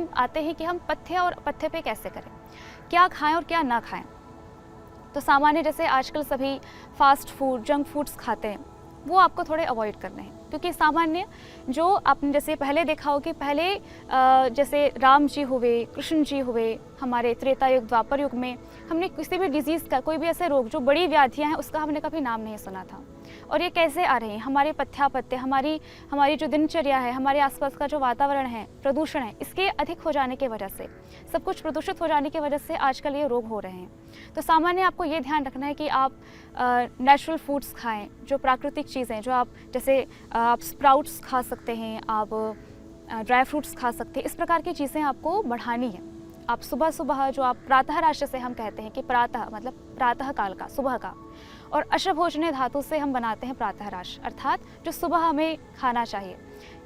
हम आते हैं कि हम पथ्य और पथ्य पे कैसे करें, क्या खाएं और क्या ना खाएं। तो सामान्य जैसे आजकल सभी फास्ट फूड, जंक फूड्स खाते हैं, वो आपको थोड़े अवॉइड करने हैं, क्योंकि सामान्य जो आपने जैसे पहले देखा हो कि पहले जैसे राम जी हुए, कृष्ण जी हुए, हमारे त्रेता युग, द्वापर युग में हमने किसी भी डिजीज़ का, कोई भी ऐसे रोग जो बड़ी व्याधियां हैं, उसका हमने कभी नाम नहीं सुना था। और ये कैसे आ रहे हैं? हमारे पथ्यापत्य, हमारी जो दिनचर्या है, हमारे आसपास का जो वातावरण है, प्रदूषण है, इसके अधिक हो जाने की वजह से, सब कुछ प्रदूषित हो जाने की वजह से आजकल ये रोग हो रहे हैं। तो सामान्य आपको ये ध्यान रखना है कि आप नेचुरल फूड्स खाएं, जो प्राकृतिक चीज़ें, जो आप जैसे आप स्प्राउट्स खा सकते हैं, आप ड्राई फ्रूट्स खा सकते हैं, इस प्रकार की चीज़ें आपको बढ़ानी है। आप सुबह सुबह जो आप प्रातः राश से हम कहते हैं कि प्रातः मतलब प्रातः काल का, सुबह का, और अशभोजने धातु से हम बनाते हैं प्रातः राश, अर्थात जो सुबह हमें खाना चाहिए,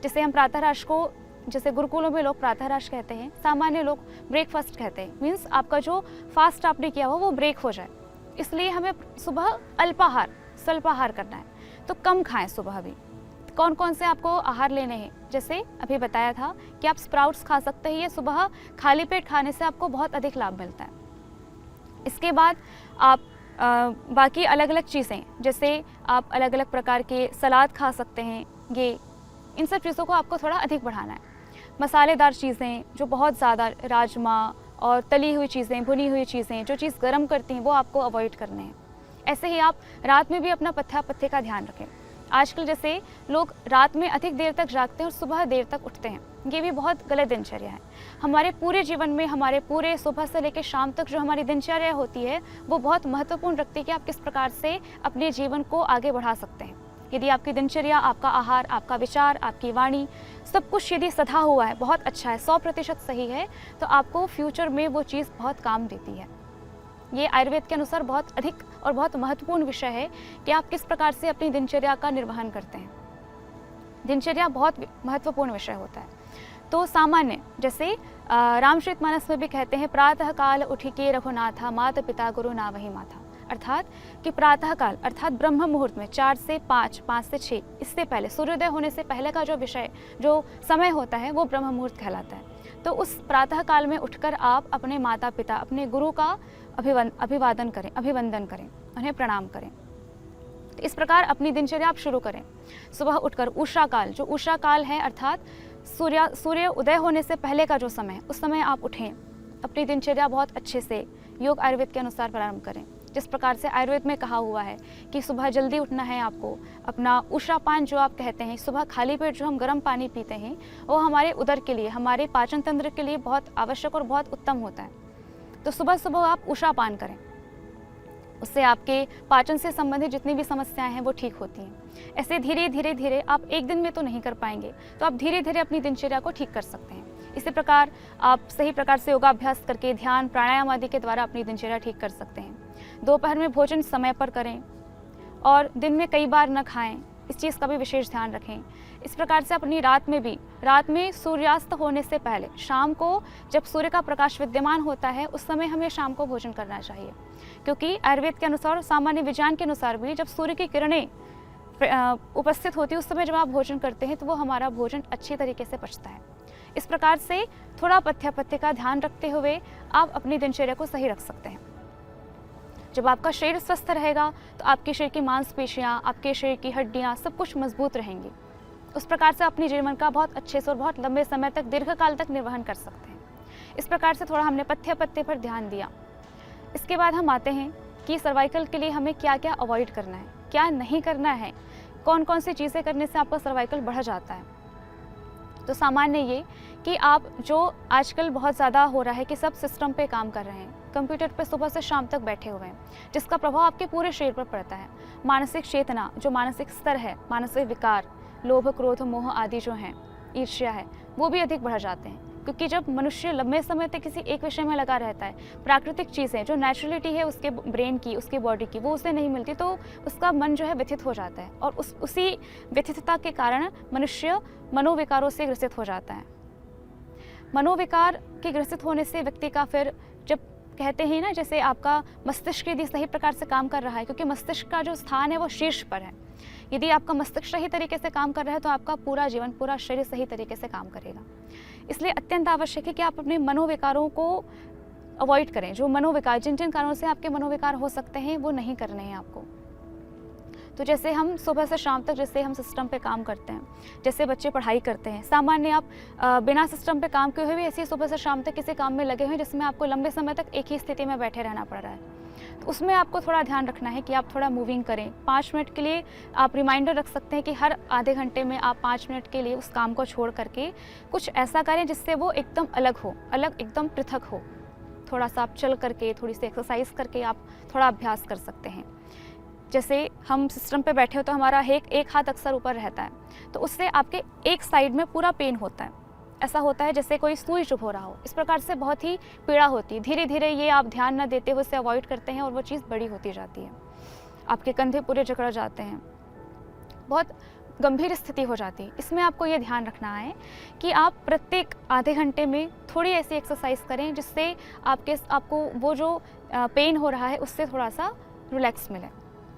जिसे हम प्रातः राश को, जैसे गुरुकुलों में लोग प्रातः राश कहते हैं, सामान्य लोग ब्रेकफास्ट कहते हैं। मीन्स आपका जो फास्ट आपने किया हो वो ब्रेक हो जाए, इसलिए हमें सुबह अल्पाहार, स्वल्पाहार करना है। तो कम खाएं सुबह भी। कौन कौन से आपको आहार लेने हैं, जैसे अभी बताया था कि आप स्प्राउट्स खा सकते हैं, ये सुबह खाली पेट खाने से आपको बहुत अधिक लाभ मिलता है। इसके बाद आप बाकी अलग अलग चीज़ें, जैसे आप अलग अलग प्रकार के सलाद खा सकते हैं, ये इन सब चीज़ों को आपको थोड़ा अधिक बढ़ाना है। मसालेदार चीज़ें जो बहुत ज़्यादा, राजमा और तली हुई चीज़ें, भुनी हुई चीज़ें, जो चीज़ गर्म करती हैं, वो आपको अवॉइड करने हैं। ऐसे ही आप रात में भी अपना पथ्य का ध्यान रखें। आजकल जैसे लोग रात में अधिक देर तक जागते हैं और सुबह देर तक उठते हैं, ये भी बहुत गलत दिनचर्या है। हमारे पूरे जीवन में, हमारे पूरे सुबह से लेकर शाम तक जो हमारी दिनचर्या होती है, वो बहुत महत्वपूर्ण रखती है कि आप किस प्रकार से अपने जीवन को आगे बढ़ा सकते हैं। यदि आपकी दिनचर्या, आपका आहार, आपका विचार, आपकी वाणी, सब कुछ यदि सधा हुआ है, बहुत अच्छा है, 100% सही है, तो आपको फ्यूचर में वो चीज़ बहुत काम देती है। ये आयुर्वेद के अनुसार बहुत अधिक और बहुत महत्वपूर्ण विषय है कि आप किस प्रकार से अपनी दिनचर्या का निर्वहन करते हैं। दिनचर्या बहुत महत्वपूर्ण विषय होता है। तो सामान्य जैसे रामचरितमानस में भी कहते हैं, प्रातः काल उठिके रघुनाथा, माता पिता गुरु ना वही माथा। अर्थात कि प्रातः काल अर्थात ब्रह्म मुहूर्त में 4 से 5, 5 से 6, इससे पहले, सूर्योदय होने से पहले का जो विषय, जो समय होता है, वो ब्रह्म मुहूर्त कहलाता है। तो उस प्रातः काल में उठकर आप अपने माता पिता, अपने गुरु का अभिवादन करें, अभिवंदन करें, उन्हें प्रणाम करें। तो इस प्रकार अपनी दिनचर्या आप शुरू करें। सुबह उठकर उषा काल, जो उषा काल है अर्थात सूर्य उदय होने से पहले का जो समय, उस समय आप उठें, अपनी दिनचर्या बहुत अच्छे से योग आयुर्वेद के अनुसार प्रारंभ करें। जिस प्रकार से आयुर्वेद में कहा हुआ है कि सुबह जल्दी उठना है आपको। अपना उषा पान जो आप कहते हैं, सुबह खाली पेट जो हम गर्म पानी पीते हैं, वो हमारे उदर के लिए, हमारे पाचन तंत्र के लिए बहुत आवश्यक और बहुत उत्तम होता है। तो सुबह सुबह आप उषा पान करें, उससे आपके पाचन से संबंधित जितनी भी समस्याएं हैं वो ठीक होती हैं। ऐसे धीरे धीरे धीरे, आप एक दिन में तो नहीं कर पाएंगे, तो आप धीरे धीरे अपनी दिनचर्या को ठीक कर सकते हैं। इसी प्रकार आप सही प्रकार से योगाभ्यास करके, ध्यान प्राणायाम आदि के द्वारा अपनी दिनचर्या ठीक कर सकते हैं। दोपहर में भोजन समय पर करें और दिन में कई बार न खाएं, इस चीज़ का भी विशेष ध्यान रखें। इस प्रकार से अपनी रात में भी, रात में सूर्यास्त होने से पहले, शाम को जब सूर्य का प्रकाश विद्यमान होता है, उस समय हमें शाम को भोजन करना चाहिए, क्योंकि आयुर्वेद के अनुसार, सामान्य विज्ञान के अनुसार भी, जब सूर्य की किरणें उपस्थित होती है, उस समय जब आप भोजन करते हैं तो वो हमारा भोजन अच्छी तरीके से पचता है। इस प्रकार से थोड़ा पथ्य का ध्यान रखते हुए आप अपनी दिनचर्या को सही रख सकते हैं। जब आपका शरीर स्वस्थ रहेगा तो आपके शरीर की मांसपेशियां, आपके शरीर की हड्डियां, सब कुछ मजबूत रहेंगी। उस प्रकार से अपने जीवन का बहुत अच्छे से और बहुत लंबे समय तक, दीर्घकाल तक निर्वहन कर सकते हैं। इस प्रकार से थोड़ा हमने पथ्य पर ध्यान दिया। इसके बाद हम आते हैं कि सर्वाइकल के लिए हमें क्या क्या अवॉइड करना है, क्या नहीं करना है, कौन कौन सी चीज़ें करने से आपका सर्वाइकल बढ़ जाता है। तो सामान्य ये कि आप, जो आजकल बहुत ज़्यादा हो रहा है कि सब सिस्टम पे काम कर रहे हैं, कंप्यूटर पे सुबह से शाम तक बैठे हुए हैं, जिसका प्रभाव आपके पूरे शरीर पर पड़ता है। मानसिक चेतना, जो मानसिक स्तर है, मानसिक विकार, लोभ क्रोध मोह आदि जो हैं, ईर्ष्या है, वो भी अधिक बढ़ जाते हैं। क्योंकि जब मनुष्य लंबे समय तक किसी एक विषय में लगा रहता है, प्राकृतिक चीज़ें, जो नेचुरलिटी है उसके ब्रेन की, उसकी बॉडी की, वो उसे नहीं मिलती, तो उसका मन जो है व्यथित हो जाता है, और उसी व्यथितता के कारण मनुष्य मनोविकारों से ग्रसित हो जाता है। मनोविकार के ग्रसित होने से व्यक्ति का फिर, जब कहते हैं ना, जैसे आपका मस्तिष्क यदि सही प्रकार से काम कर रहा है, क्योंकि मस्तिष्क का जो स्थान है वो शीर्ष पर है, यदि आपका मस्तिष्क सही तरीके से काम कर रहा है तो आपका पूरा जीवन, पूरा शरीर सही तरीके से काम करेगा। इसलिए अत्यंत आवश्यक है कि आप अपने मनोविकारों को अवॉइड करें। जो मनोविकार, जिन जिन कारणों से आपके मनोविकार हो सकते हैं, वो नहीं करने हैं आपको। तो जैसे हम सुबह से शाम तक जैसे हम सिस्टम पे काम करते हैं, जैसे बच्चे पढ़ाई करते हैं, सामान्य आप बिना सिस्टम पे काम किए हुए भी ऐसे सुबह से शाम तक किसी काम में लगे हुए हैं जिसमें आपको लंबे समय तक एक ही स्थिति में बैठे रहना पड़ रहा है। तो उसमें आपको थोड़ा ध्यान रखना है कि आप थोड़ा मूविंग करें। 5 मिनट के लिए आप रिमाइंडर रख सकते हैं कि हर आधे घंटे में आप 5 मिनट के लिए उस काम को छोड़ करके कुछ ऐसा करें जिससे वो एकदम अलग हो, अलग एकदम पृथक हो। थोड़ा सा आप चल करके, थोड़ी सी एक्सरसाइज करके आप थोड़ा अभ्यास कर सकते हैं। जैसे हम सिस्टम पे बैठे हो तो हमारा एक हाथ अक्सर ऊपर रहता है, तो उससे आपके एक साइड में पूरा पेन होता है। ऐसा होता है जैसे कोई सुई चुभ हो रहा हो। इस प्रकार से बहुत ही पीड़ा होती है। धीरे धीरे ये आप ध्यान न देते हुए उसे अवॉइड करते हैं और वो चीज़ बड़ी होती जाती है। आपके कंधे पूरे जकड़ जाते हैं, बहुत गंभीर स्थिति हो जाती है। इसमें आपको ये ध्यान रखना है कि आप प्रत्येक आधे घंटे में थोड़ी ऐसी एक्सरसाइज करें जिससे आपको वो जो पेन हो रहा है उससे थोड़ा सा रिलैक्स मिले।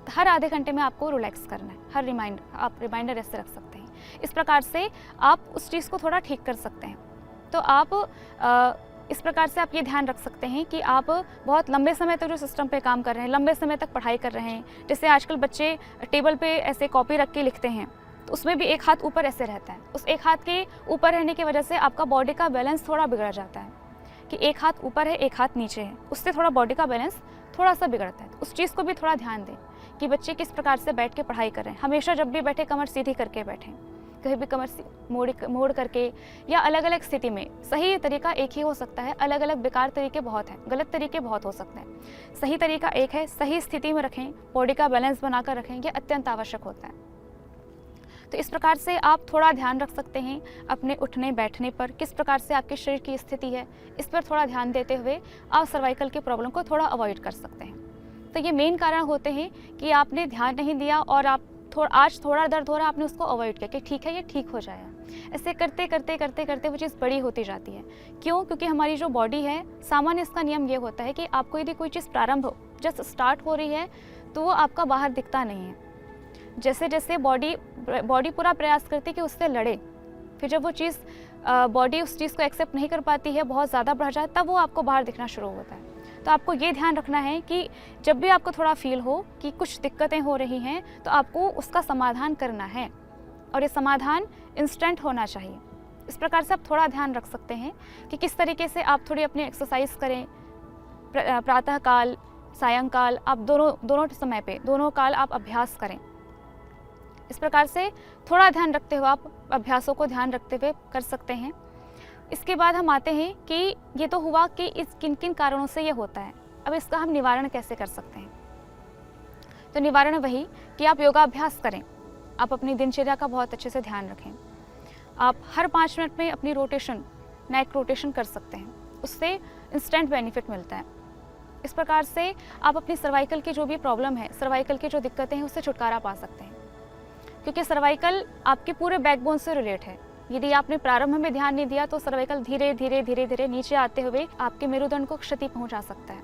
हर आधे घंटे में आपको रिलैक्स करना है। आप रिमाइंडर ऐसे रख सकते हैं। इस प्रकार से आप उस चीज़ को थोड़ा ठीक कर सकते हैं। तो आप इस प्रकार से आप ये ध्यान रख सकते हैं कि आप बहुत लंबे समय तक जो सिस्टम पे काम कर रहे हैं, लंबे समय तक पढ़ाई कर रहे हैं, जैसे आजकल बच्चे टेबल पे ऐसे कॉपी रख के लिखते हैं, तो उसमें भी एक हाथ ऊपर ऐसे रहता है। उस एक हाथ के ऊपर रहने की वजह से आपका बॉडी का बैलेंस थोड़ा बिगड़ जाता है कि एक हाथ ऊपर है, एक हाथ नीचे है, उससे थोड़ा बॉडी का बैलेंस थोड़ा सा बिगड़ता है। उस चीज़ को भी थोड़ा ध्यान दें कि बच्चे किस प्रकार से बैठ के पढ़ाई कर रहे हैं। हमेशा जब भी बैठे कमर सीधी करके बैठें, कहीं भी कमर मोड़ करके, या अलग अलग स्थिति में। सही तरीका एक ही हो सकता है, अलग अलग बेकार तरीके बहुत हैं, गलत तरीके बहुत हो सकते हैं। सही तरीका एक है, सही स्थिति में रखें, बॉडी का बैलेंस बनाकर रखें, यह अत्यंत आवश्यक होता है। तो इस प्रकार से आप थोड़ा ध्यान रख सकते हैं अपने उठने बैठने पर, किस प्रकार से आपके शरीर की स्थिति है, इस पर थोड़ा ध्यान देते हुए आप सर्वाइकल की प्रॉब्लम को थोड़ा अवॉइड कर सकते हैं। तो ये मेन कारण होते हैं कि आपने ध्यान नहीं दिया और आप आज थोड़ा दर्द हो रहा है, आपने उसको अवॉइड किया कि ठीक है, ये ठीक हो जाएगा। ऐसे करते करते करते करते वो चीज़ बड़ी होती जाती है। क्यों? क्योंकि हमारी जो बॉडी है, सामान्य इसका नियम ये होता है कि आपको यदि कोई चीज़ जस्ट स्टार्ट हो रही है तो वो आपका बाहर दिखता नहीं है। जैसे जैसे बॉडी पूरा प्रयास करती है कि उससे लड़े, फिर जब वो चीज़ बॉडी उस चीज़ को एक्सेप्ट नहीं कर पाती है, बहुत ज़्यादा बढ़ जाए, तब वो आपको बाहर दिखना शुरू होता है। तो आपको ये ध्यान रखना है कि जब भी आपको थोड़ा फील हो कि कुछ दिक्कतें हो रही हैं, तो आपको उसका समाधान करना है और ये समाधान इंस्टेंट होना चाहिए। इस प्रकार से आप थोड़ा ध्यान रख सकते हैं कि किस तरीके से आप थोड़ी अपनी एक्सरसाइज करें। प्रातःकाल, सायंकाल, आप दोनों समय पे, दोनों काल आप अभ्यास करें। इस प्रकार से थोड़ा ध्यान रखते हुए आप अभ्यासों को ध्यान रखते हुए कर सकते हैं। इसके बाद हम आते हैं कि ये तो हुआ कि इस किन किन कारणों से ये होता है। अब इसका हम निवारण कैसे कर सकते हैं? तो निवारण वही कि आप योगाभ्यास करें, आप अपनी दिनचर्या का बहुत अच्छे से ध्यान रखें। आप हर 5 मिनट में अपनी नेक रोटेशन कर सकते हैं, उससे इंस्टेंट बेनिफिट मिलता है। इस प्रकार से आप अपनी सर्वाइकल की जो भी प्रॉब्लम है, सर्वाइकल की जो दिक्कतें हैं, उससे छुटकारा पा सकते हैं। क्योंकि सर्वाइकल आपके पूरे बैकबोन से रिलेट है। यदि आपने प्रारंभ में ध्यान नहीं दिया तो सर्वाइकल धीरे धीरे धीरे धीरे नीचे आते हुए आपके मेरुदंड को क्षति पहुंचा सकता है।